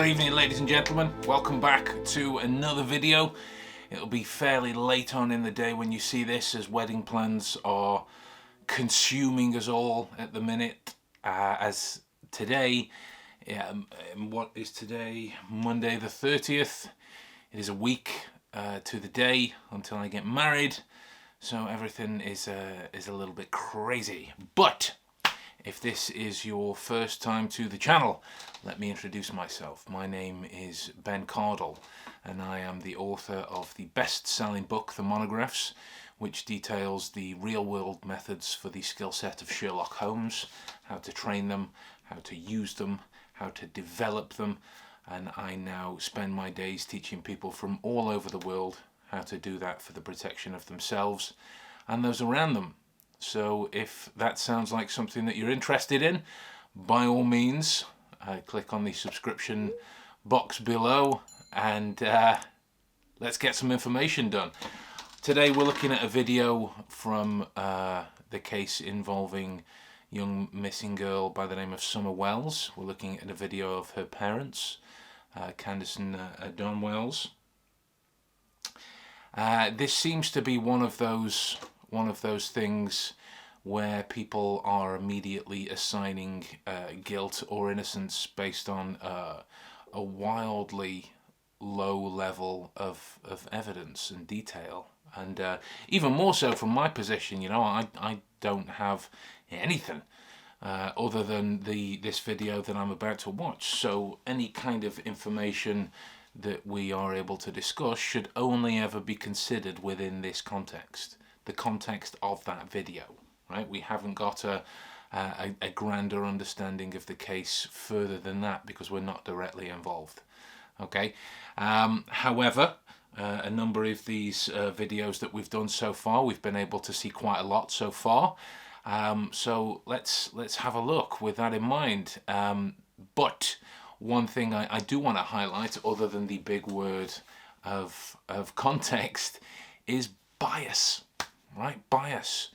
Good evening, ladies and gentlemen. Welcome back to another video. It'll be fairly late on in the day when you see this, as wedding plans are consuming us all at the minute. As today, what is today? Monday the 30th. It is a week to the day until I get married, so everything is a little bit crazy. But if this is your first time to the channel, let me introduce myself. My name is Ben Cardall, and I am the author of the best-selling book, The Monographs, which details the real-world methods for the skill set of Sherlock Holmes, how to train them, how to use them, how to develop them, and I now spend my days teaching people from all over the world how to do that for the protection of themselves and those around them. So if that sounds like something that you're interested in, by all means, click on the subscription box below and let's get some information done. Today we're looking at a video from the case involving young missing girl by the name of Summer Wells. We're looking at a video of her parents, Candace and Don Wells. This seems to be one of those things where people are immediately assigning guilt or innocence based on a wildly low level of evidence and detail, and even more so from my position. You know, I don't have anything other than this video that I'm about to watch, so any kind of information that we are able to discuss should only ever be considered within this context, the context of that video, right? We haven't got a grander understanding of the case further than that because we're not directly involved, okay? However, a number of these videos that we've done so far, we've been able to see quite a lot so far, so let's have a look with that in mind. But one thing I do want to highlight, other than the big word of context, is bias, right? Bias.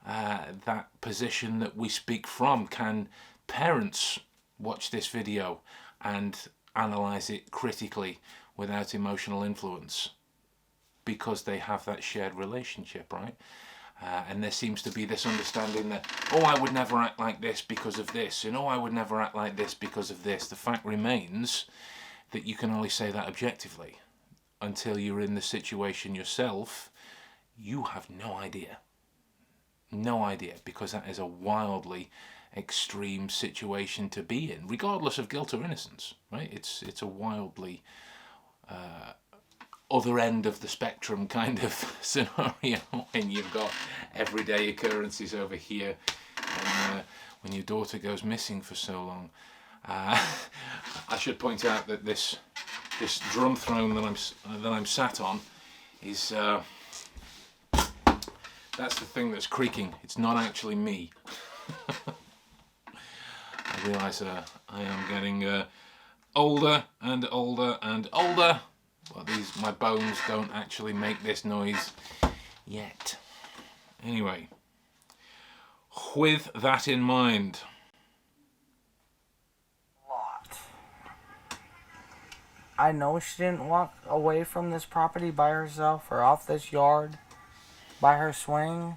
That position that we speak from. Can parents watch this video and analyze it critically without emotional influence because they have that shared relationship, right? And there seems to be this understanding that, oh, I would never act like this because of this, and oh, I would never act like this because of this. The fact remains that you can only say that objectively. Until you're in the situation yourself, you have no idea. No idea, because that is a wildly extreme situation to be in, regardless of guilt or innocence, right? It's a wildly other end of the spectrum kind of scenario when you've got everyday occurrences over here, and when your daughter goes missing for so long. I should point out that this drum throne that I'm sat on is that's the thing that's creaking. It's not actually me. I realise I am getting older and older and older, but my bones don't actually make this noise yet. Anyway, with that in mind, I know she didn't walk away from this property by herself or off this yard by her swing.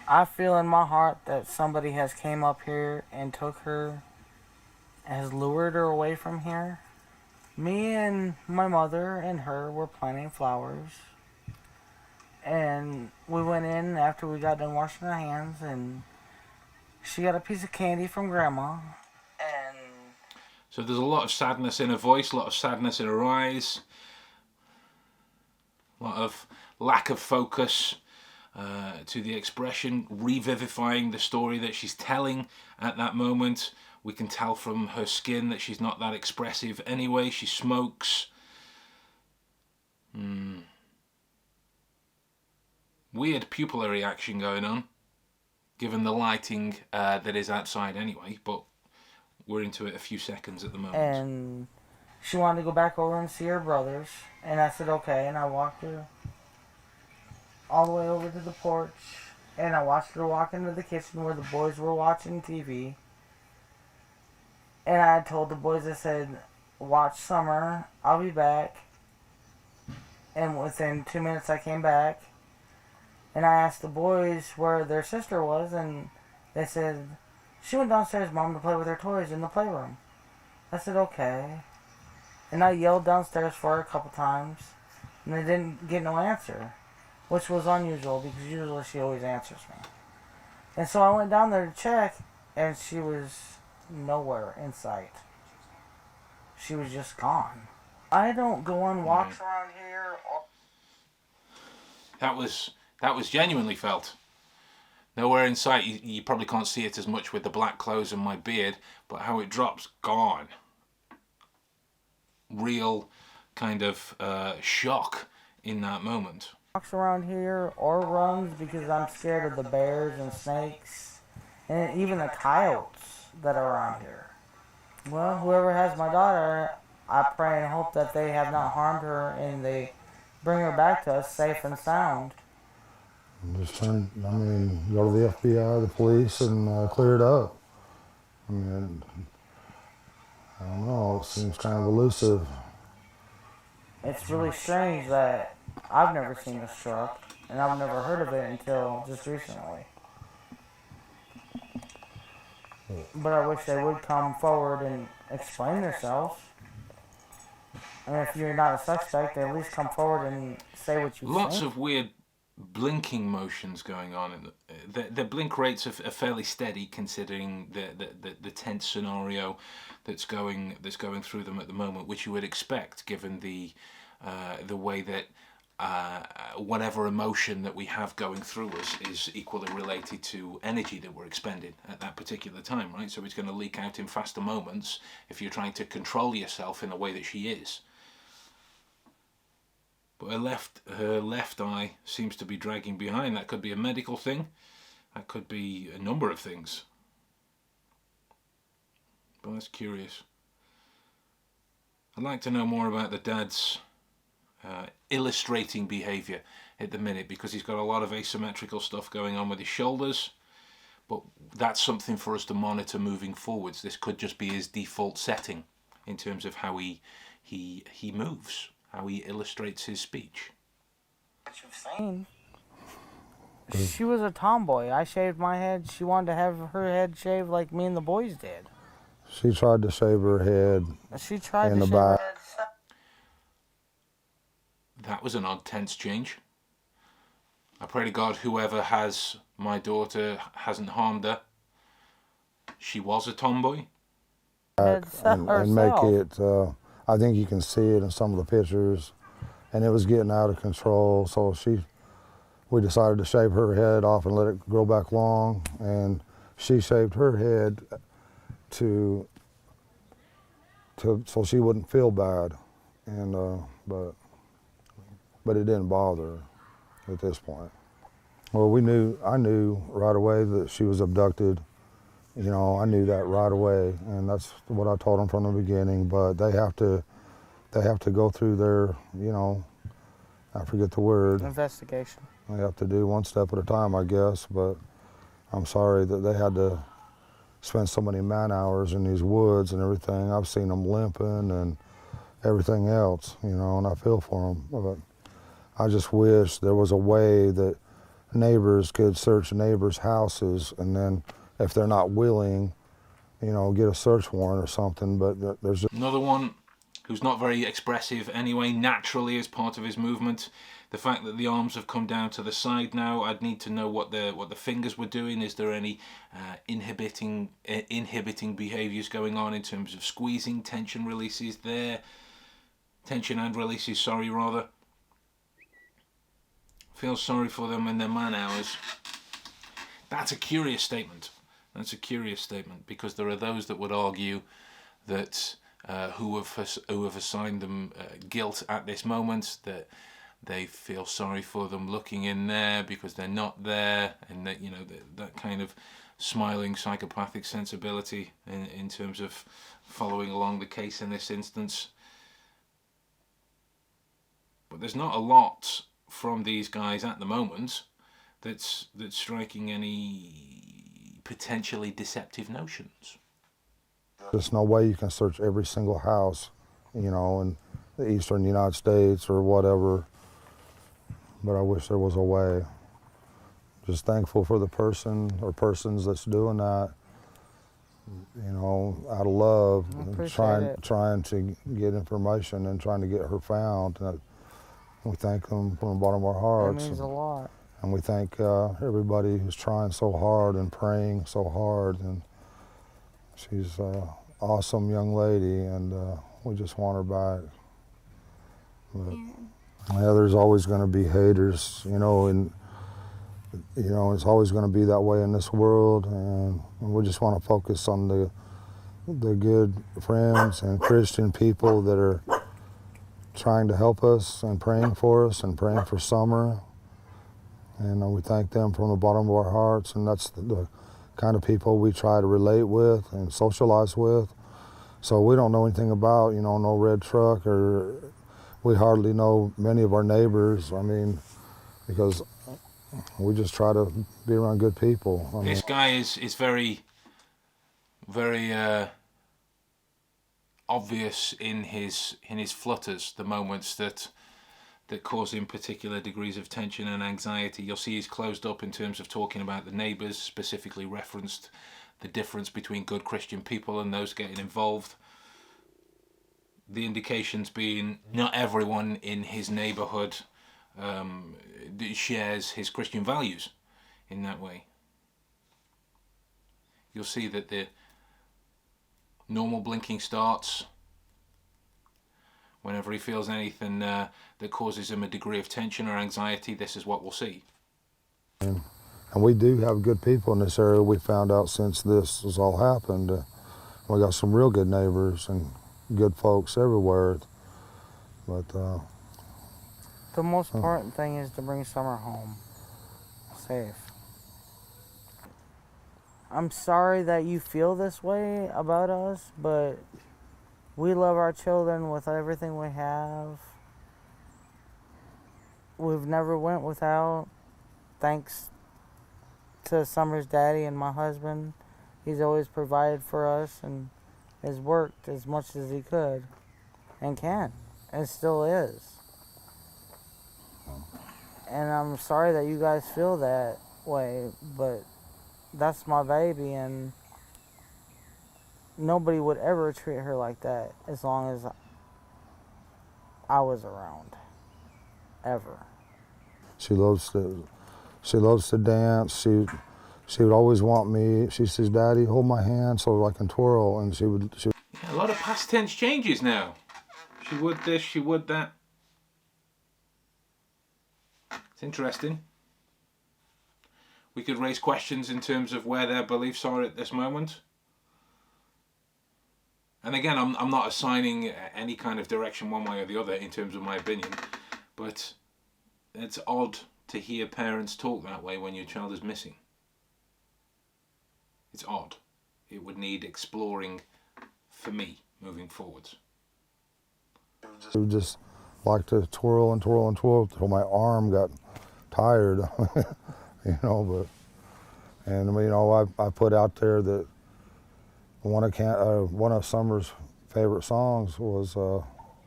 I feel in my heart that somebody has came up here and took her, has lured her away from here. Me and my mother and her were planting flowers, and we went in after we got done washing our hands, and she got a piece of candy from Grandma. And so there's a lot of sadness in her voice, a lot of sadness in her eyes, a lot of lack of focus to the expression, revivifying the story that she's telling at that moment. We can tell from her skin that she's not that expressive anyway. She smokes. Weird pupillary action going on, given the lighting that is outside anyway, but we're into it a few seconds at the moment. And she wanted to go back over and see her brothers, and I said okay, and I walked her all the way over to the porch, and I watched her walk into the kitchen where the boys were watching TV. And I told the boys, I said, watch Summer, I'll be back. And within 2 minutes I came back. And I asked the boys where their sister was, and they said, she went downstairs, Mom, to play with her toys in the playroom. I said, okay. And I yelled downstairs for her a couple times, and they didn't get no answer, which was unusual because usually she always answers me. And so I went down there to check, and she was nowhere in sight. She was just gone. I don't go on walks around here. That was genuinely felt. Nowhere in sight. You probably can't see it as much with the black clothes and my beard, but how it drops, gone. Real kind of shock in that moment. Walks around here or runs because I'm scared of the bears and snakes and even the coyotes that are around here. Well, whoever has my daughter, I pray and hope that they have not harmed her and they bring her back to us safe and sound. Just go to the FBI, the police, and clear it up. I mean, I don't know, it seems kind of elusive. It's really strange that I've never seen this truck, and I've never heard of it until just recently. But I wish they would come forward and explain themselves. I mean, if you're not a suspect, they at least come forward and say what you think. Lots of weird blinking motions going on. The blink rates are fairly steady considering the tense scenario that's going through them at the moment, which you would expect given the way that whatever emotion that we have going through us is equally related to energy that we're expending at that particular time, right? So it's going to leak out in faster moments if you're trying to control yourself in the way that she is. But her left eye seems to be dragging behind. That could be a medical thing. That could be a number of things. But that's curious. I'd like to know more about the dad's illustrating behaviour at the minute, because he's got a lot of asymmetrical stuff going on with his shoulders. But that's something for us to monitor moving forwards. This could just be his default setting in terms of how he moves, how he illustrates his speech. What you've seen. She was a tomboy. I shaved my head. She wanted to have her head shaved like me and the boys did. She tried to shave her head. She tried in to the shave back. her head. That was an odd tense change. I pray to God whoever has my daughter hasn't harmed her. She was a tomboy. And make it, I think you can see it in some of the pictures, and it was getting out of control, so we decided to shave her head off and let it grow back long, and she shaved her head so she wouldn't feel bad, and but it didn't bother her at this point. Well, I knew right away that she was abducted. You know, I knew that right away, and that's what I told them from the beginning. But they have to go through their, I forget the word. Investigation. They have to do one step at a time, I guess. But I'm sorry that they had to spend so many man hours in these woods and everything. I've seen them limping and everything else, and I feel for them. But I just wish there was a way that neighbors could search neighbors' houses, and then if they're not willing, get a search warrant or something. But there's just another one who's not very expressive anyway, naturally as part of his movement. The fact that the arms have come down to the side now, I'd need to know what the fingers were doing. Is there any inhibiting behaviours going on in terms of squeezing, tension releases there? Tension and releases, sorry, rather. Feel sorry for them in their man hours. That's a curious statement. That's a curious statement, because there are those that would argue that who have assigned them guilt at this moment, that they feel sorry for them looking in there because they're not there, and that that kind of smiling psychopathic sensibility in terms of following along the case in this instance. But there's not a lot from these guys at the moment that's striking any potentially deceptive notions. There's no way you can search every single house, you know, in the eastern United States or whatever, but I wish there was a way. Just thankful for the person or persons that's doing that, you know, out of love, I and appreciate it. trying to get information and trying to get her found. And we thank them from the bottom of our It hearts. means a lot. And we thank everybody who's trying so hard and praying so hard. And she's an awesome young lady, and we just want her back. But, yeah, there's always going to be haters, you know, and you know, it's always going to be that way in this world. And we just want to focus on the good friends and Christian people that are trying to help us and praying for us and praying for Summer. And we thank them from the bottom of our hearts. And that's the kind of people we try to relate with and socialize with. So we don't know anything about, you know, no red truck, or we hardly know many of our neighbors. I mean, because we just try to be around good people. I mean, This guy is very, very obvious in his flutters, the moments that cause him particular degrees of tension and anxiety. You'll see he's closed up in terms of talking about the neighbours, specifically referenced the difference between good Christian people and those getting involved. The indications being not everyone in his neighbourhood shares his Christian values in that way. You'll see that the normal blinking starts whenever he feels anything that causes him a degree of tension or anxiety. This is what we'll see. And we do have good people in this area. We found out since this has all happened. We got some real good neighbors and good folks everywhere. But The most important thing is to bring Summer home safe. I'm sorry that you feel this way about us, but we love our children with everything we have. We've never went without, thanks to Summer's daddy and my husband. He's always provided for us and has worked as much as he could and can and still is. And I'm sorry that you guys feel that way, but that's my baby, and nobody would ever treat her like that as long as I was around, ever. she loves to dance. She would always want me. She says, "Daddy, hold my hand so I can twirl." And she would. Yeah, a lot of past tense changes now. She would this, she would that. It's interesting. We could raise questions in terms of where their beliefs are at this moment. And again, I'm not assigning any kind of direction one way or the other in terms of my opinion, but it's odd to hear parents talk that way when your child is missing. It's odd. It would need exploring for me moving forwards. She would just like to twirl and twirl and twirl until my arm got tired, you know. But and you know, I put out there that one of Summer's favorite songs was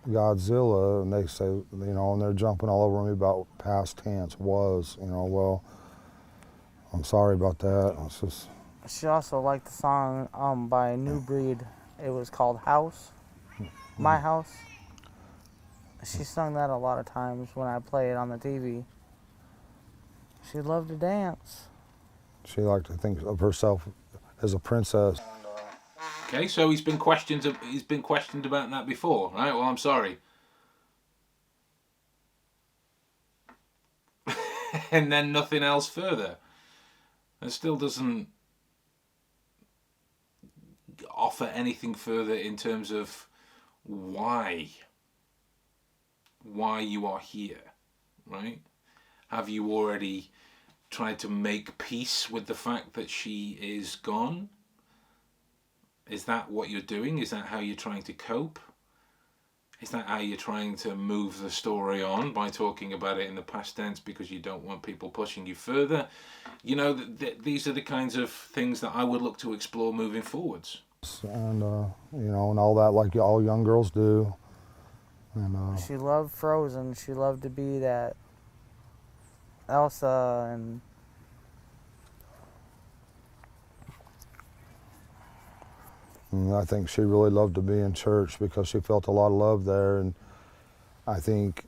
Godzilla, and they say, you know, and they're jumping all over me about past tense was, you know. Well, I'm sorry about that. It's just. She also liked the song by New Breed. It was called House, My House. She sung that a lot of times when I play it on the TV. She loved to dance. She liked to think of herself as a princess. Okay, so he's been questioned about that before, right? Well, I'm sorry. And then nothing else further. It still doesn't offer anything further in terms of why you are here, right? Have you already tried to make peace with the fact that she is gone? Is that what you're doing? Is that how you're trying to cope? Is that how you're trying to move the story on, by talking about it in the past tense because you don't want people pushing you further? You know, these are the kinds of things that I would look to explore moving forwards. And, and all that like all young girls do. And She loved Frozen. She loved to be that Elsa and I think she really loved to be in church because she felt a lot of love there. And I think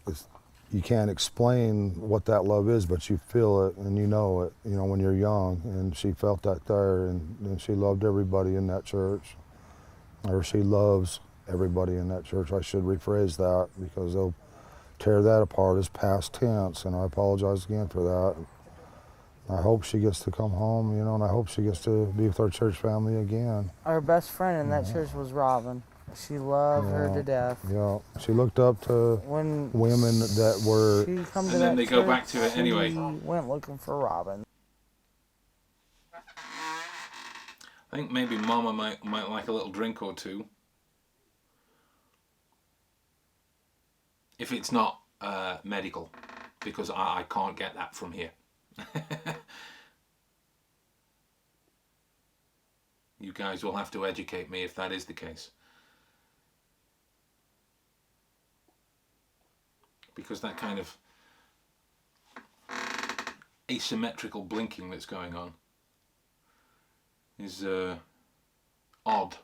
you can't explain what that love is, but you feel it and you know it, when you're young. And she felt that there, and she loved everybody in that church. Or she loves everybody in that church. I should rephrase that because they'll tear that apart as past tense, and I apologize again for that. I hope she gets to come home, and I hope she gets to be with our church family again. her best friend in that church was Robin. She loved her to death. Yeah, she looked up to When women that were. she come to And that then they church, go back to it anyway. She went looking for Robin. I think maybe Mama might like a little drink or two. If it's not medical, because I can't get that from here. You guys will have to educate me if that is the case. Because that kind of asymmetrical blinking that's going on is odd.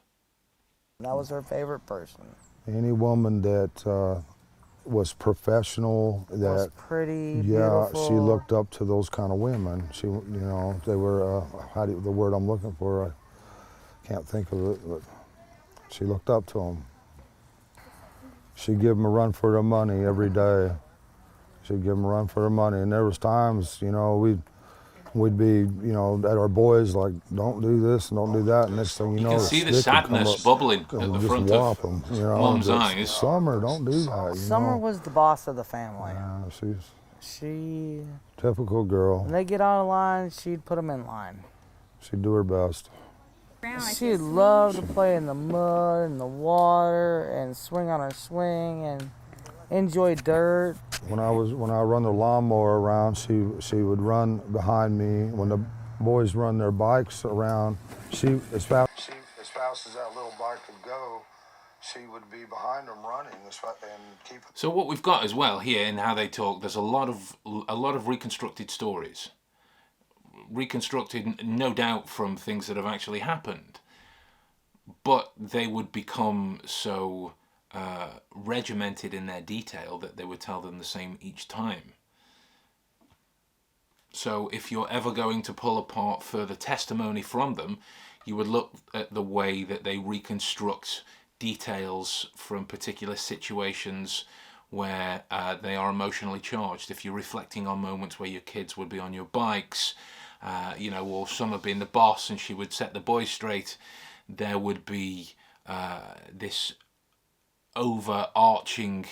That was her favorite person. Any woman that was professional, that was pretty, yeah, beautiful. she looked up to those kind of women. She, they were the word I'm looking for. I can't think of it, but she looked up to them. She'd give them a run for their money every day. She'd give them a run for their money, and there was times, we'd be, at our boys like, don't do this and don't do that. And next thing you know, can see the sadness bubbling at the front of them, Mom's eyes. Summer, don't do that. Summer was the boss of the family. She typical girl. When they get out of line, she'd put them in line. She'd do her best. She loved to play in the mud and the water and swing on her swing and enjoy dirt. When I run the lawnmower around, she would run behind me. When the boys run their bikes around, as fast as that little bike could go, she would be behind them running and keep it. So what we've got as well here in how they talk, there's a lot of reconstructed stories. Reconstructed, no doubt, from things that have actually happened, but they would become so regimented in their detail that they would tell them the same each time. So if you're ever going to pull apart further testimony from them, you would look at the way that they reconstruct details from particular situations where they are emotionally charged. If you're reflecting on moments where your kids would be on your bikes, or Summer being the boss and she would set the boys straight, there would be this overarching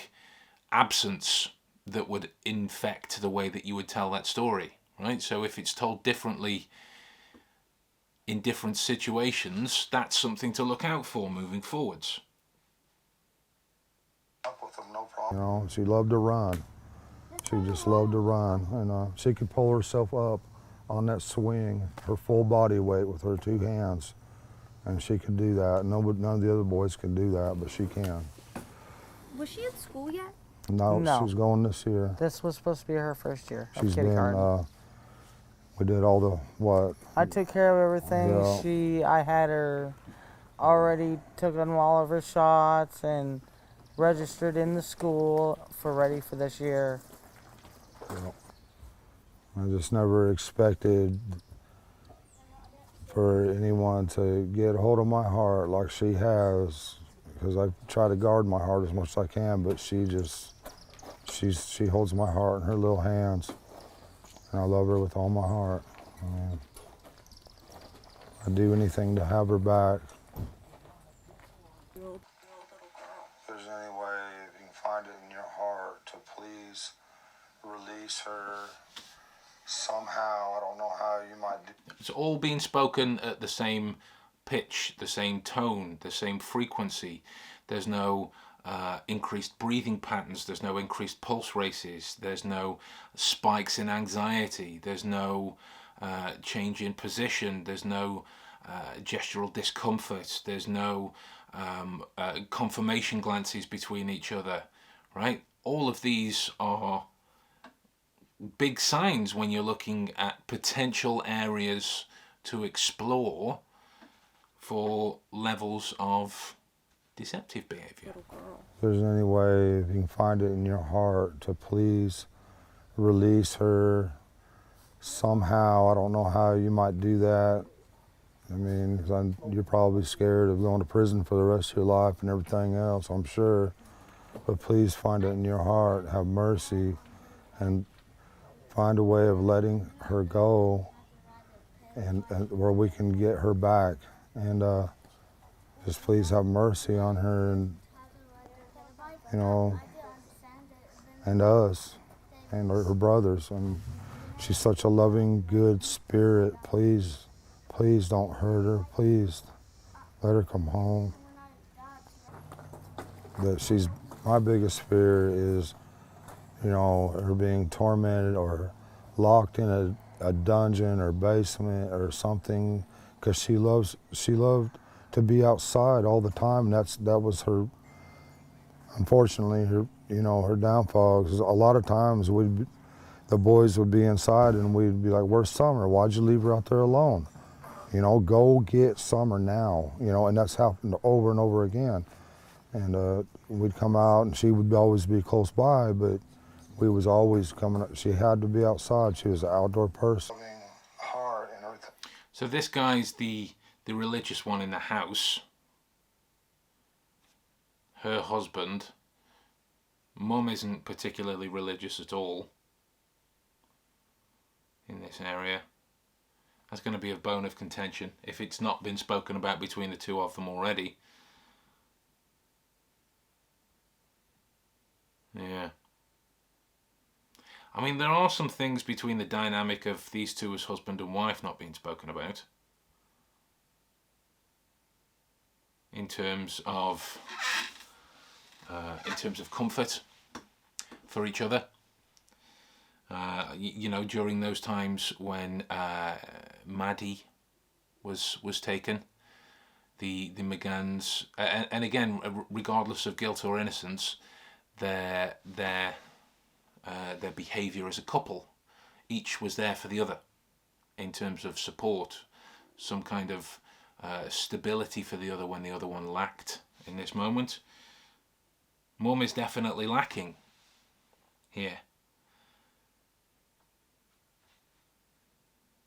absence that would infect the way that you would tell that story, right? So if it's told differently in different situations, that's something to look out for moving forwards. Up with them, no problem. She loved to run. She just loved to run, and she could pull herself up on that swing, her full body weight with her two hands, and she could do that. None of the other boys can do that, but she can. Was she in school yet? No, she's going this year. This was supposed to be her first year of She's kindergarten. We did all the what? I took care of everything. Yeah. I had her already taken all of her shots and registered in the school ready for this year. Yeah. I just never expected for anyone to get a hold of my heart like she has, because I try to guard my heart as much as I can, but she holds my heart in her little hands, and I love her with all my heart. I'd do anything to have her back. If there's any way you can find it in your heart to please release her somehow, I don't know how you might do. It's all being spoken at the same pitch, the same tone, the same frequency. There's no increased breathing patterns, there's no increased pulse races, there's no spikes in anxiety, there's no change in position, there's no gestural discomfort. There's no confirmation glances between each other, right? All of these are big signs when you're looking at potential areas to explore for levels of deceptive behavior. If there's any way, if you can find it in your heart to please release her somehow, I don't know how you might do that. I mean, 'cause you're probably scared of going to prison for the rest of your life and everything else, I'm sure. But please find it in your heart, have mercy, and find a way of letting her go, and where we can get her back. And just please have mercy on her, and you know, and us, and her brothers. And she's such a loving, good spirit. Please, please don't hurt her. Please let her come home. My biggest fear is, you know, her being tormented or locked in a dungeon or basement or something, because she loved to be outside all the time. And that was her, unfortunately, her downfall. 'Cause a lot of times the boys would be inside and we'd be like, "Where's Summer? Why'd you leave her out there alone? You know, go get Summer now." You know, and that's happened over and over again. And we'd come out and she would always be close by, but we was always coming up. She had to be outside. She was an outdoor person. Hard and everything. So this guy's the religious one in the house. Her husband. Mum isn't particularly religious at all in this area. That's going to be a bone of contention if it's not been spoken about between the two of them already. Yeah. I mean, there are some things between the dynamic of these two as husband and wife not being spoken about. In terms of comfort for each other. You know, during those times when Maddie was taken, the McGanns, and again, regardless of guilt or innocence, their behaviour as a couple, each was there for the other in terms of support, some kind of stability for the other when the other one lacked in this moment. Mum is definitely lacking here.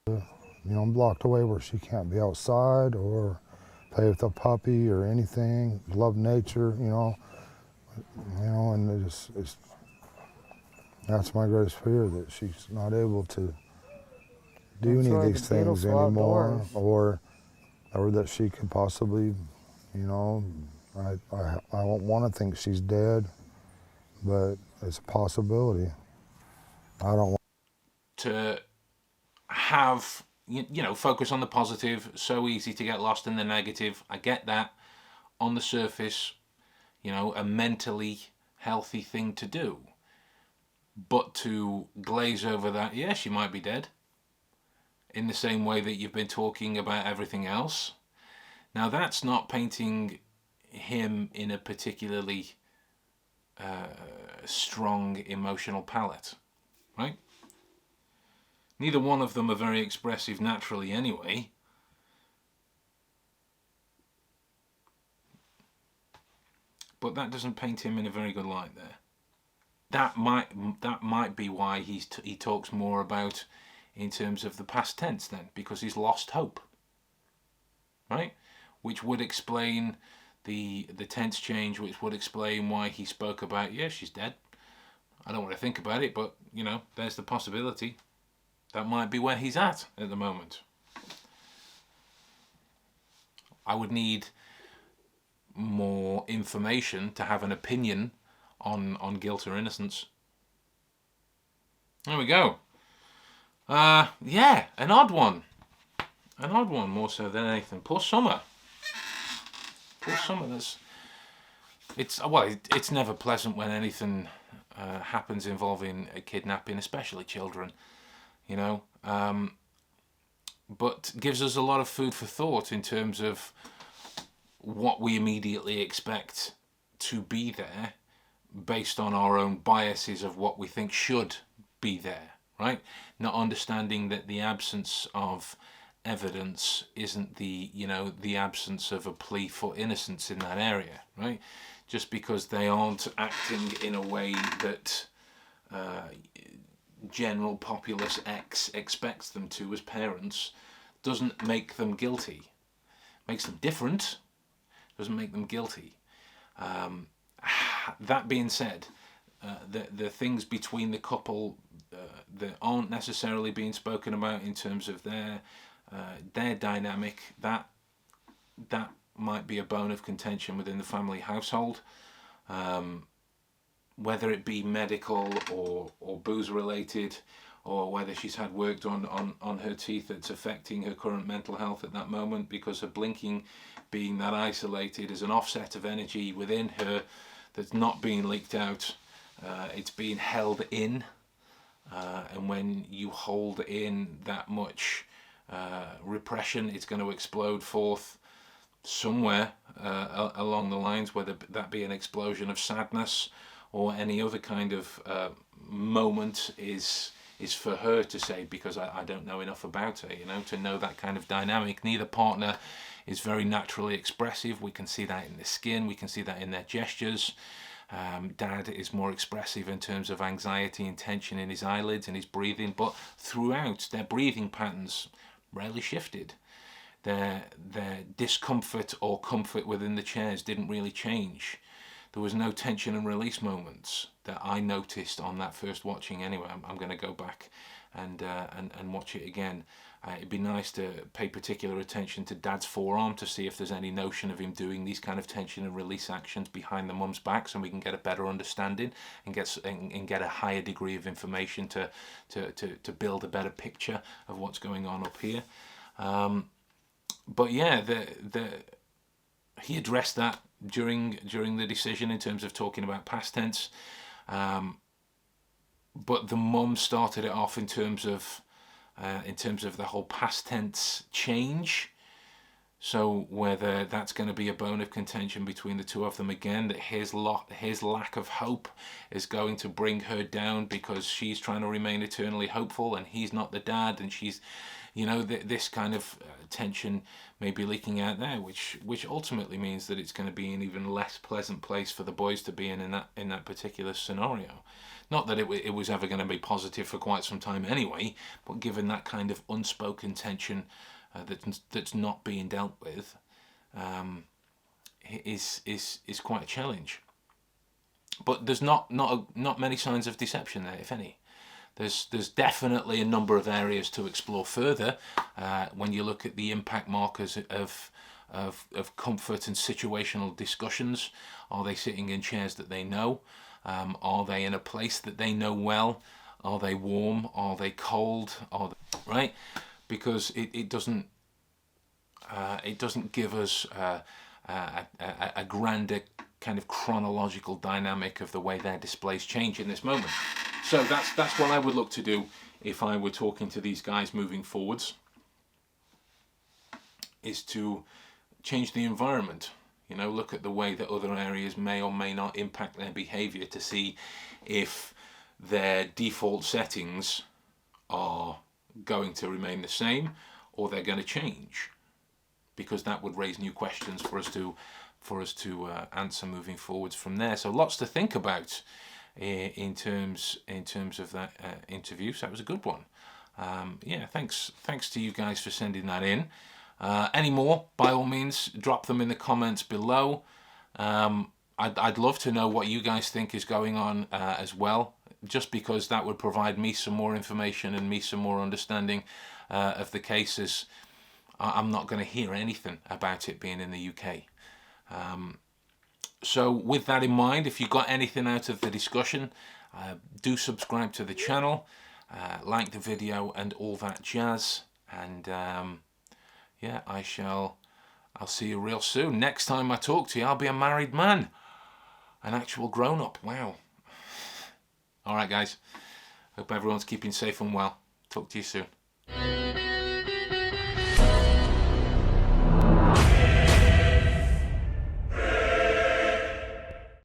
You know, I'm blocked away where she can't be outside or play with a puppy or anything, love nature, you know, and it's that's my greatest fear, that she's not able to do any of these things anymore, or that she could possibly, you know, I don't want to think she's dead, but it's a possibility. I don't want to have, you know, focus on the positive. So easy to get lost in the negative. I get that. On the surface, you know, a mentally healthy thing to do. But to glaze over that, yeah, she might be dead, in the same way that you've been talking about everything else. Now, that's not painting him in a particularly strong emotional palette, right? Neither one of them are very expressive naturally anyway. But that doesn't paint him in a very good light there. That might be why he talks more about in terms of the past tense then, because he's lost hope, right? Which would explain the tense change, which would explain why he spoke about, yeah, she's dead. I don't want to think about it, but, you know, there's the possibility. That might be where he's at the moment. I would need more information to have an opinion on guilt or innocence. There we go. Yeah, an odd one. An odd one, more so than anything. Poor Summer. Poor Summer. It's never pleasant when anything happens involving a kidnapping, especially children. You know, but gives us a lot of food for thought in terms of what we immediately expect to be there based on our own biases of what we think should be there, right? Not understanding that the absence of evidence isn't the absence of a plea for innocence in that area, right? Just because they aren't acting in a way that general populace X expects them to as parents doesn't make them guilty. Makes them different, doesn't make them guilty. That being said, the things between the couple that aren't necessarily being spoken about in terms of their dynamic, that might be a bone of contention within the family household. Whether it be medical or booze related, or whether she's had work done on her teeth that's affecting her current mental health at that moment, because her blinking being that isolated is an offset of energy within her that's not being leaked out. It's being held in, and when you hold in that much repression, it's going to explode forth somewhere along the lines, whether that be an explosion of sadness or any other kind of moment is for her to say, because I don't know enough about her, to know that kind of dynamic. Neither partner is very naturally expressive. We can see that in the skin, we can see that in their gestures. Dad is more expressive in terms of anxiety and tension in his eyelids and his breathing, but throughout their breathing patterns rarely shifted. Their discomfort or comfort within the chairs didn't really change. There was no tension and release moments that I noticed on that first watching. Anyway, I'm going to go back and watch it again. It'd be nice to pay particular attention to Dad's forearm to see if there's any notion of him doing these kind of tension and release actions behind the mum's back, so we can get a better understanding and get a higher degree of information to build a better picture of what's going on up here. But yeah, he addressed that during the decision in terms of talking about past tense, but the mum started it off in terms of the whole past tense change. So whether that's going to be a bone of contention between the two of them again, that his lack of hope is going to bring her down because she's trying to remain eternally hopeful and he's not the dad, and she's, this kind of tension may be leaking out there, which ultimately means that it's going to be an even less pleasant place for the boys to be in that particular scenario. Not that it was ever going to be positive for quite some time anyway, but given that kind of unspoken tension that's not being dealt with, is quite a challenge. But there's not many signs of deception there, if any. There's definitely a number of areas to explore further when you look at the impact markers of comfort and situational discussions. Are they sitting in chairs that they know? Are they in a place that they know well? Are they warm? Are they cold? Right? Because it doesn't give us a grander kind of chronological dynamic of the way their displays change in this moment. So that's what I would look to do if I were talking to these guys moving forwards, is to change the environment. Look at the way that other areas may or may not impact their behavior to see if their default settings are going to remain the same or they're going to change, because that would raise new questions for us to answer moving forwards from there. So lots to think about in terms of that interview. So that was a good one. Thanks to you guys for sending that in. Any more, by all means, drop them in the comments below. I'd love to know what you guys think is going on as well, just because that would provide me some more information and me some more understanding of the cases. I'm not going to hear anything about it being in the UK. So with that in mind, if you got anything out of the discussion, do subscribe to the channel, like the video and all that jazz. And I'll see you real soon. Next time I talk to you, I'll be a married man. An actual grown-up. Wow. All right, guys. Hope everyone's keeping safe and well. Talk to you soon.